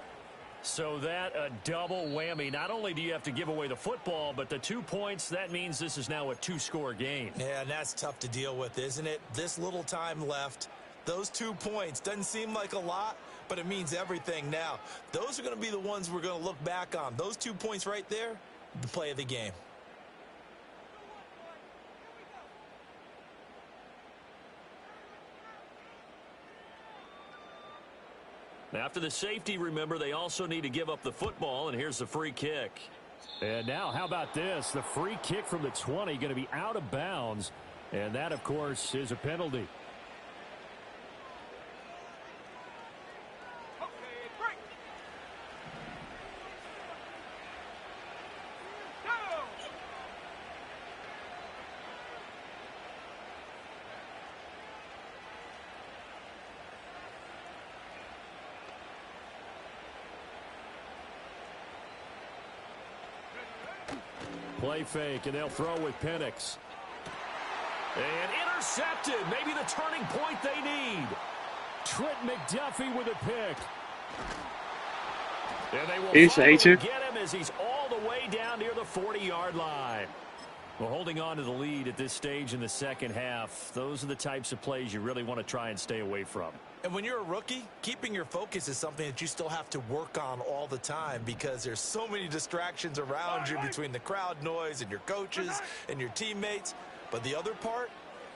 So that a double whammy. Not only do you have to give away the football, but the 2 points, that means this is now a 2-score game. Yeah, and that's tough to deal with, isn't it? This little time left. Those 2 points doesn't seem like a lot, but it means everything now. Those are going to be the ones we're going to look back on. Those 2 points right there, the play of the game. After the safety, remember, they also need to give up the football, and here's the free kick. And now, how about this? The free kick from the 20 going to be out of bounds, and that, of course, is a penalty. Play fake, and they'll throw with Penix. And intercepted. Maybe the turning point they need. Trent McDuffie with a pick. And they will He's finally a get him as he's all the way down near the 40-yard line. Well, holding on to the lead at this stage in the second half, those are the types of plays you really want to try and stay away from. And when you're a rookie, keeping your focus is something that you still have to work on all the time because there's so many distractions around you between the crowd noise and your coaches and your teammates. But the other part,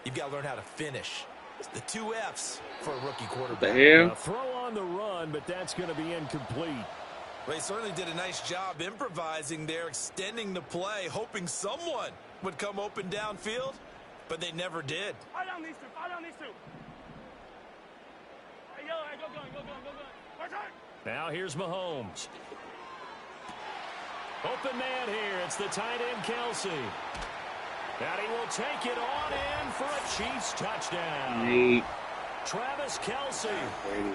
you've got to learn how to finish. It's the 2 F's for a rookie quarterback. The hell? Throw on the run, but that's going to be incomplete. Well, he certainly did a nice job improvising there, extending the play, hoping someone would come open downfield, but they never did. Fire down these two. Fire down these two. Hey, yo, hey, go gun, go gun, go gun. Return. Now here's Mahomes. Open man here. It's the tight end, Kelsey. And he will take it on in for a Chiefs touchdown. Neat. Travis Kelsey,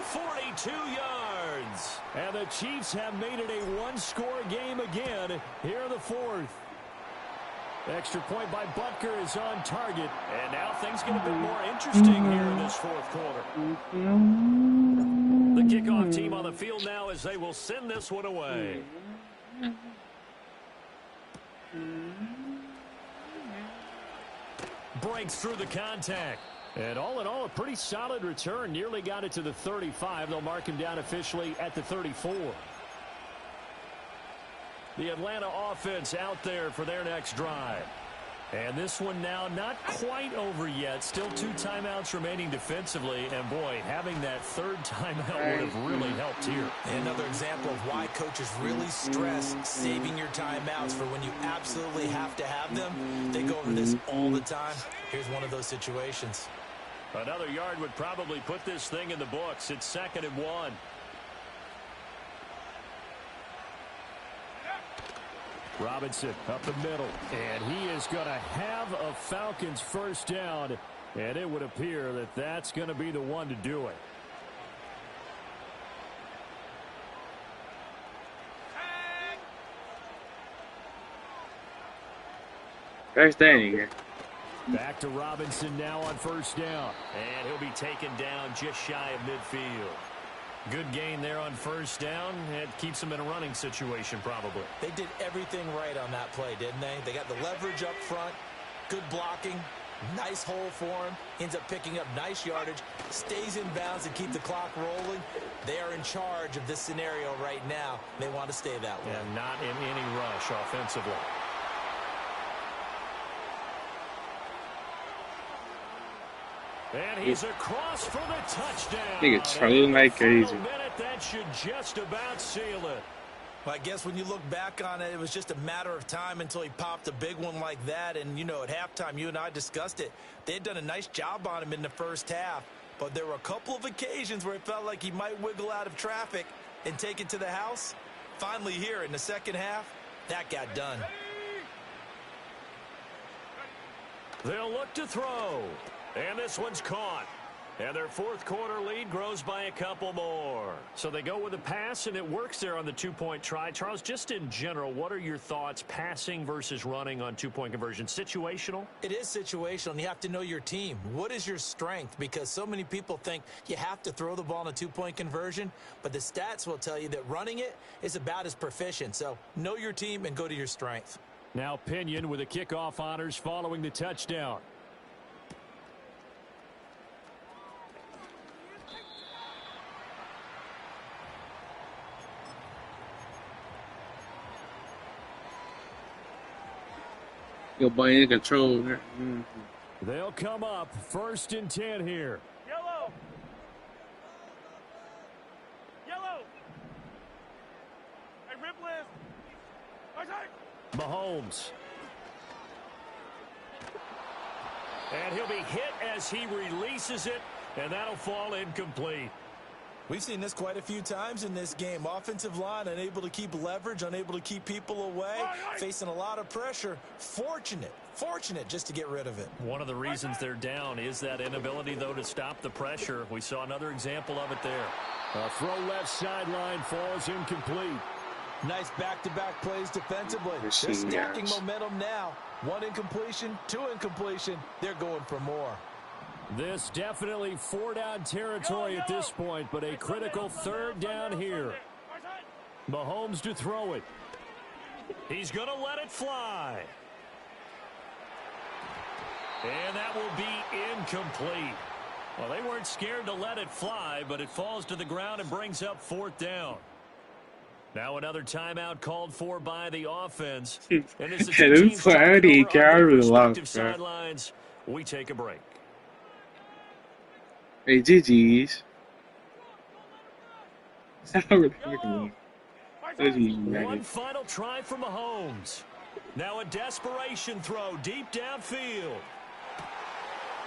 42 yards. And the Chiefs have made it a one-score game again here in the fourth. Extra point by Butker is on target. And now things get a bit more interesting here in this fourth quarter. The kickoff team on the field now as they will send this one away. Breaks through the contact. And all in all, a pretty solid return. Nearly got it to the 35. They'll mark him down officially at the 34. The Atlanta offense out there for their next drive. And this one now not quite over yet. Still 2 timeouts remaining defensively. And, boy, having that third timeout would have really helped here. And another example of why coaches really stress saving your timeouts for when you absolutely have to have them. They go over this all the time. Here's one of those situations. Another yard would probably put this thing in the books. It's 2nd and 1. Robinson up the middle, and he is going to have a Falcons first down, and it would appear that that's going to be the one to do it. First down again. Back to Robinson now on first down. And he'll be taken down just shy of midfield. Good gain there on first down. It keeps them in a running situation probably. They did everything right on that play, didn't they? They got the leverage up front, good blocking, nice hole for him, ends up picking up nice yardage, stays in bounds and keep the clock rolling. They are in charge of this scenario right now. They want to stay that way. And not in any rush offensively. And he's across for the touchdown. Nigga trolling like crazy. Minute, that should just about seal it. Well, I guess when you look back on it, it was just a matter of time until he popped a big one like that. And, you know, at halftime, you and I discussed it. They had done a nice job on him in the first half. But there were a couple of occasions where it felt like he might wiggle out of traffic and take it to the house. Finally here in the second half, that got done. They'll look to throw. And this one's caught. And their fourth quarter lead grows by a couple more. So they go with a pass, and it works there on the two-point try. Charles, just in general, what are your thoughts passing versus running on two-point conversion? Situational? It is situational, and you have to know your team. What is your strength? Because so many people think you have to throw the ball in a two-point conversion, but the stats will tell you that running it is about as proficient. So know your team and go to your strength. Now Pinion with the kickoff honors following the touchdown. Your boy in control. They'll come up 1st and 10 here. Yellow. Yellow. Hey, rip list. Mahomes. And he'll be hit as he releases it, and that'll fall incomplete. We've seen this quite a few times in this game. Offensive line unable to keep leverage, unable to keep people away, facing a lot of pressure. Fortunate just to get rid of it. One of the reasons they're down is that inability, though, to stop the pressure. We saw another example of it there. A throw left sideline falls incomplete. Nice back-to-back plays defensively. They're stacking momentum now. 1 incompletion, 2 incompletion. They're going for more. This definitely 4-down territory at this point, but a critical 3rd down here. Mahomes to throw it. He's going to let it fly. And that will be incomplete. Well, they weren't scared to let it fly, but it falls to the ground and brings up 4th down. Now another timeout called for by the offense. And as the two teams talk it over on their respective sidelines, we take a break. Hey, GG's. One final try for Mahomes. Now a desperation throw deep downfield.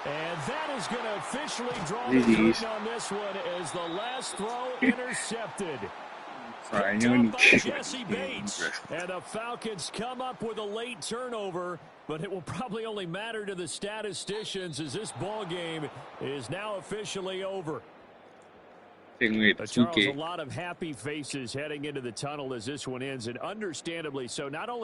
And that is going to officially draw the curtain on this one as the last throw intercepted. Picked up by Jesse Bates. And the Falcons come up with a late turnover, but it will probably only matter to the statisticians as this ball game is now officially over. Charles, a lot of happy faces heading into the tunnel as this one ends, and understandably so. Not only